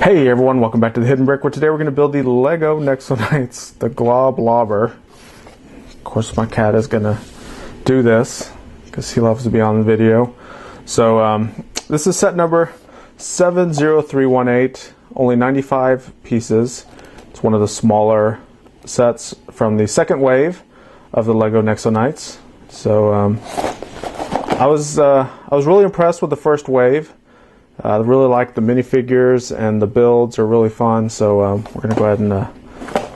Hey everyone, welcome back to the Hidden Brick, where today we're going to build the Lego Nexo Knights, the Glob Lobber. Of course my cat is going to do this, because he loves to be on the video. So this is set number 70318, only 95 pieces. It's one of the smaller sets from the second wave of the Lego Nexo Knights. So I was really impressed with the first wave. I really like the minifigures, and the builds are really fun, so we're going to go ahead and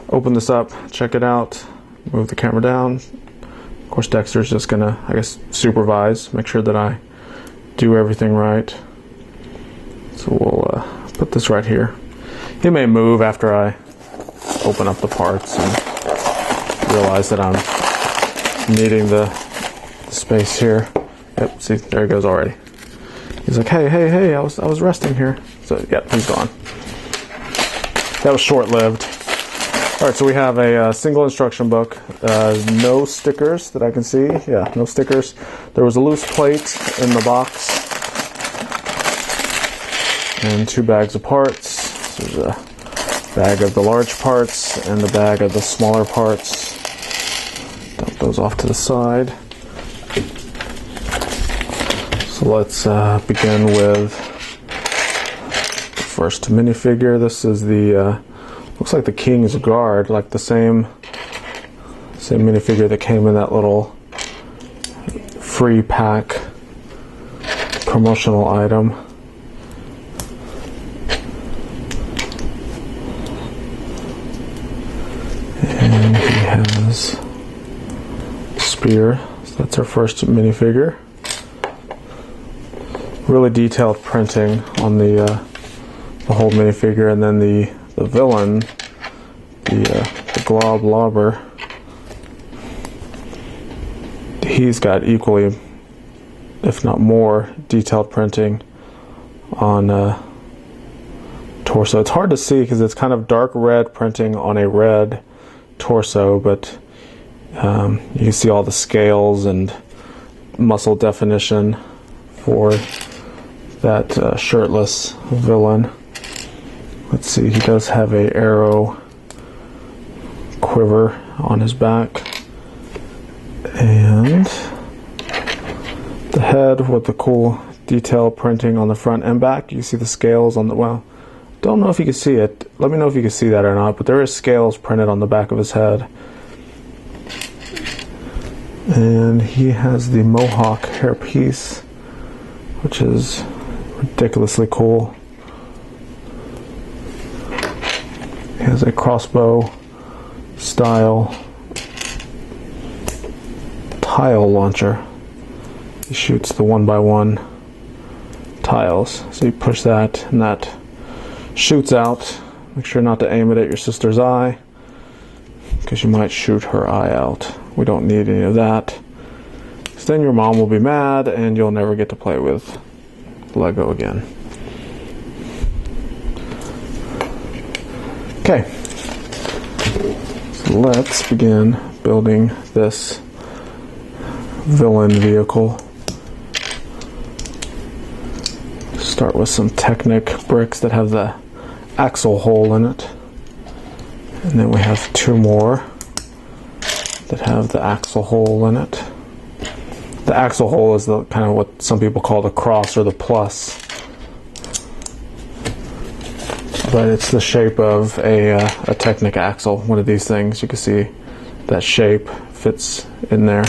open this up, check it out, move the camera down. Of course Dexter's just going to, I guess, supervise, make sure that I do everything right. So we'll put this right here. He may move after I open up the parts and realize that I'm needing the space here. Yep, see, there he goes already. He's like, hey, I was resting here. So, yeah, he's gone. That was short-lived. All right, so we have a single instruction book. No stickers that I can see. Yeah, no stickers. There was a loose plate in the box. And 2 bags of parts. There's a bag of the large parts and the bag of the smaller parts. Dump those off to the side. So let's begin with the first minifigure. This is the looks like the King's Guard, like the same minifigure that came in that little free pack promotional item. And he has a spear. So that's our first minifigure. Really detailed printing on the whole minifigure, and then the villain, the Glob Lobber. He's got equally, if not more, detailed printing on torso. It's hard to see because it's kind of dark red printing on a red torso, but you can see all the scales and muscle definition for that shirtless villain. Let's see, he does have a arrow quiver on his back, and the head with the cool detail printing on the front and back. You can see the scales on the, well, don't know if you can see it. Let me know if you can see that or not, but there is scales printed on the back of his head. And he has the mohawk hairpiece, which is ridiculously cool. He has a crossbow style tile launcher. He shoots the 1x1 tiles. So you push that and that shoots out. Make sure not to aim it at your sister's eye, because you might shoot her eye out. We don't need any of that, because then your mom will be mad and you'll never get to play with Lego again. Okay, so let's begin building this villain vehicle. Start with some Technic bricks that have the axle hole in it, and then we have 2 more that have the axle hole in it. The axle hole is the kind of what some people call the cross or the plus, but it's the shape of a Technic axle. One of these things, you can see that shape fits in there.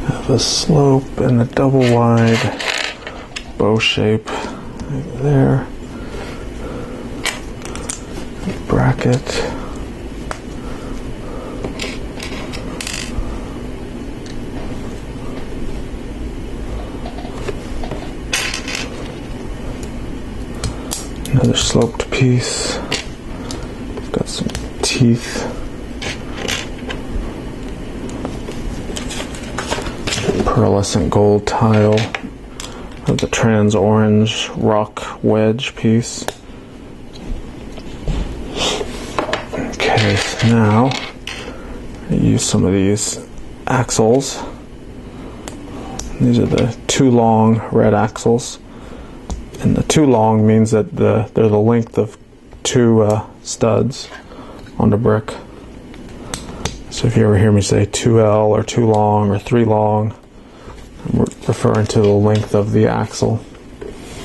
Have a slope and a double wide bow shape right there. Bracket. Another sloped piece. Got some teeth. Pearlescent gold tile of the trans orange rock wedge piece. Okay, so now I use some of these axles These are the two long red axles. And the two long means that they're the length of two studs on the brick. So if you ever hear me say 2L or 2 long or 3 long, I'm referring to the length of the axle.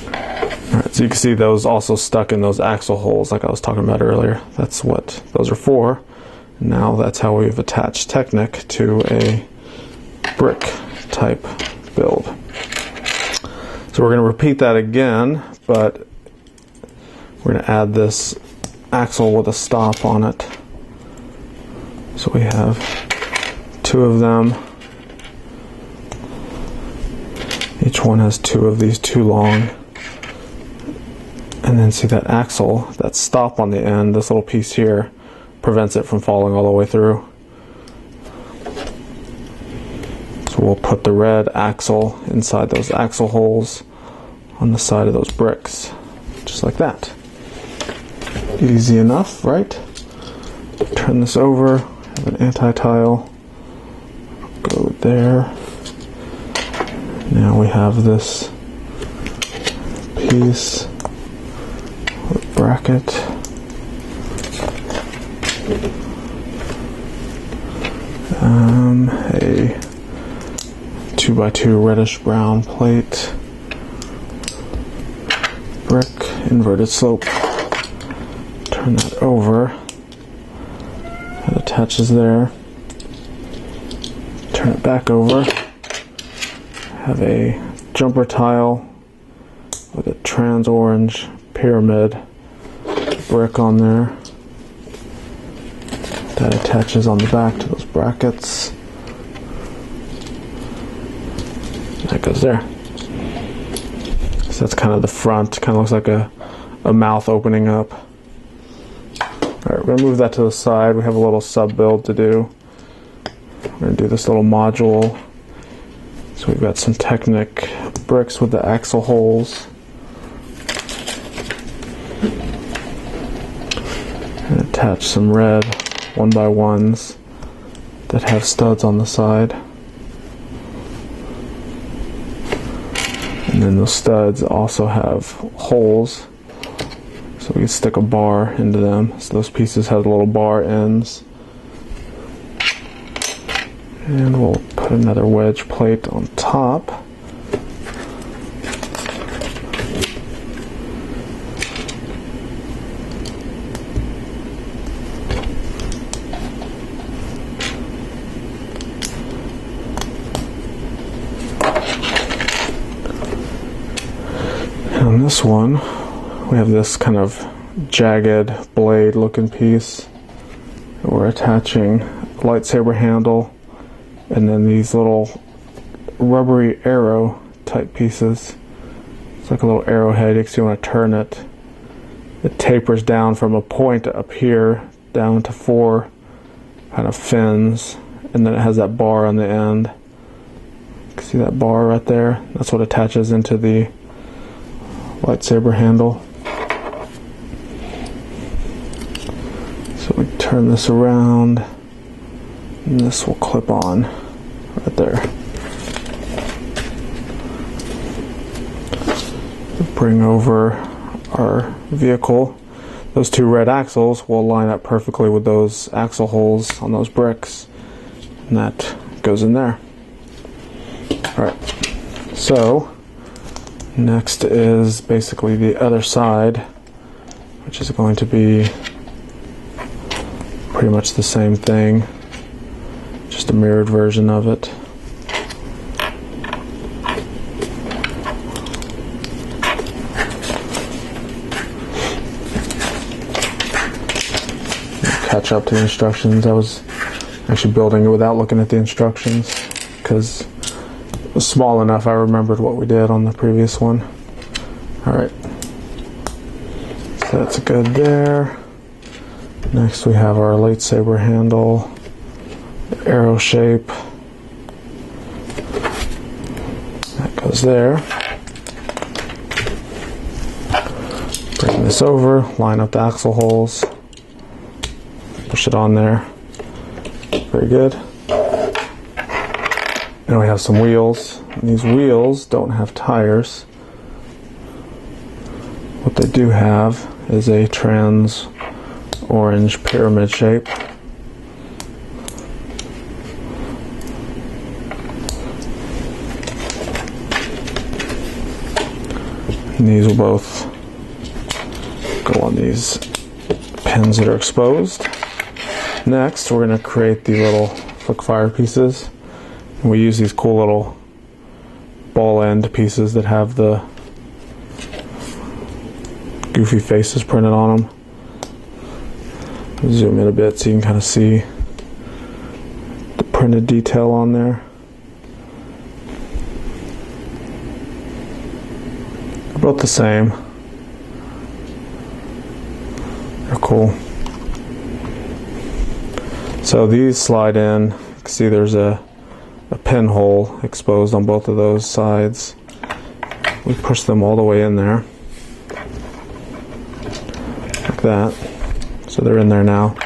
Alright, so you can see those also stuck in those axle holes like I was talking about earlier. That's what those are for. Now that's how we've attached Technic to a brick type build. So we're going to repeat that again, but we're going to add this axle with a stop on it. So we have two of them. Each one has two of these two long. And then see that axle, that stop on the end, this little piece here, prevents it from falling all the way through. So we'll put the red axle inside those axle holes on the side of those bricks, just like that. Easy enough, right? Turn this over, have an anti-tile, go there. Now we have this piece with bracket. A 2x2 reddish brown plate, brick, inverted slope. Turn that over. It attaches there. Turn it back over. Have a jumper tile with a trans orange pyramid brick on there. That attaches on the back to those brackets. That goes there. So that's kind of the front. Kind of looks like a mouth opening up. Alright, we're going to move that to the side. We have a little sub build to do. We're going to do this little module. So we've got some Technic bricks with the axle holes. And attach some red 1x1s that have studs on the side. And then those studs also have holes, so we can stick a bar into them. So those pieces have little bar ends. And we'll put another wedge plate on top. On this one, we have this kind of jagged blade looking piece. We're attaching a lightsaber handle and then these little rubbery arrow type pieces. It's like a little arrowhead. You can see when I turn it, it tapers down from a point up here down to 4 kind of fins, and then it has that bar on the end. You can see that bar right there. That's what attaches into the lightsaber handle. So we turn this around and this will clip on right there. Bring over our vehicle. Those two red axles will line up perfectly with those axle holes on those bricks, and that goes in there. Alright, so next is basically the other side, which is going to be pretty much the same thing, just a mirrored version of it. Catch up to the instructions. I was actually building it without looking at the instructions because it was small enough I remembered what we did on the previous one. Alright, so that's good there. Next we have our lightsaber handle, arrow shape. That goes there. Bring this over, line up the axle holes, push it on there. Very good. And we have some wheels. And these wheels don't have tires. What they do have is a trans orange pyramid shape. And these will both go on these pins that are exposed. Next, we're going to create the little flick fire pieces. And we use these cool little ball end pieces that have the goofy faces printed on them. Zoom in a bit so you can kind of see the printed detail on there. They're both the same. They're cool. So these slide in. You can see there's a pinhole exposed on both of those sides. We push them all the way in there. Like that. So they're in there now.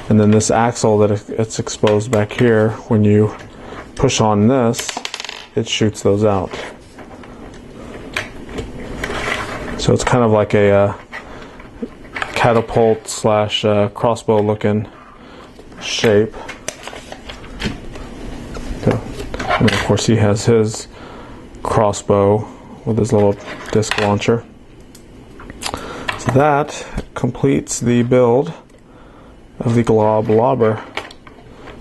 And then this axle that it's exposed back here, when you push on this, it shoots those out. So it's kind of like a catapult slash crossbow looking shape. And of course he has his crossbow with his little disc launcher. So that completes the build of the Glob Lobber.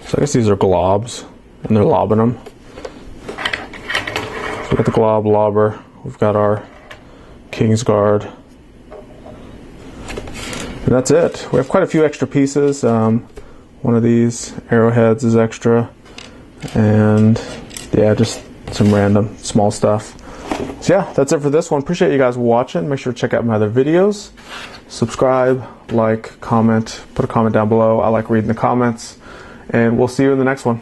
So I guess these are globs and they're lobbing them. So we got the Glob Lobber, we've got our King's Guard. And that's it. We have quite a few extra pieces. One of these arrowheads is extra. And yeah, just some random small stuff. So yeah, that's it for this one. Appreciate you guys watching. Make sure to check out my other videos. Subscribe, like, comment, put a comment down below. I like reading the comments. And we'll see you in the next one.